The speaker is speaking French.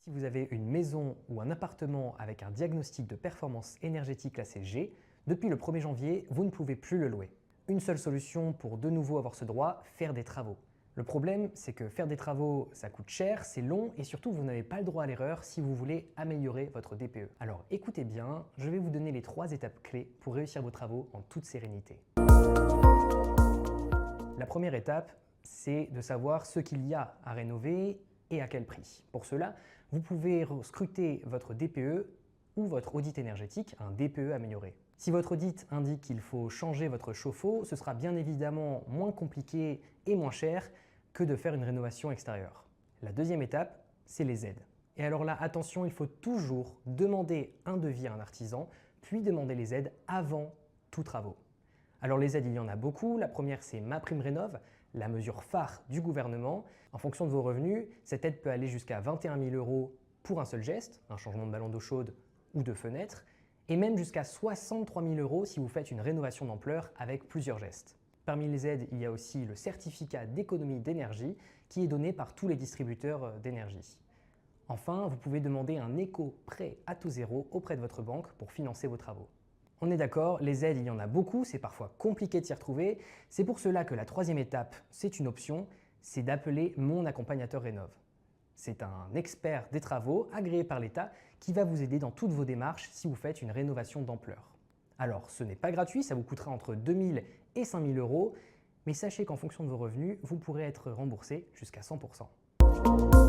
Si vous avez une maison ou un appartement avec un diagnostic de performance énergétique classé G, depuis le 1er janvier, vous ne pouvez plus le louer. Une seule solution pour de nouveau avoir ce droit, faire des travaux. Le problème, c'est que faire des travaux, ça coûte cher, c'est long et surtout vous n'avez pas le droit à l'erreur si vous voulez améliorer votre DPE. Alors écoutez bien, je vais vous donner les 3 étapes clés pour réussir vos travaux en toute sérénité. La première étape, c'est de savoir ce qu'il y a à rénover et à quel prix. Pour cela, vous pouvez scruter votre DPE ou votre audit énergétique, un DPE amélioré. Si votre audit indique qu'il faut changer votre chauffe-eau, ce sera bien évidemment moins compliqué et moins cher que de faire une rénovation extérieure. La deuxième étape, c'est les aides. Et alors là, attention, il faut toujours demander un devis à un artisan, puis demander les aides avant tout travaux. Alors les aides, il y en a beaucoup. La première, c'est MaPrimeRénov', la mesure phare du gouvernement. En fonction de vos revenus, cette aide peut aller jusqu'à 21 000 € pour un seul geste, un changement de ballon d'eau chaude ou de fenêtre, et même jusqu'à 63 000 € si vous faites une rénovation d'ampleur avec plusieurs gestes. Parmi les aides, il y a aussi le certificat d'économie d'énergie qui est donné par tous les distributeurs d'énergie. Enfin, vous pouvez demander un éco-prêt à taux zéro auprès de votre banque pour financer vos travaux. On est d'accord, les aides, il y en a beaucoup, c'est parfois compliqué de s'y retrouver. C'est pour cela que la troisième étape, c'est une option, c'est d'appeler mon accompagnateur Rénov'. C'est un expert des travaux agréé par l'État qui va vous aider dans toutes vos démarches si vous faites une rénovation d'ampleur. Alors, ce n'est pas gratuit, ça vous coûtera entre 2 000 et 5 000 €, mais sachez qu'en fonction de vos revenus, vous pourrez être remboursé jusqu'à 100%.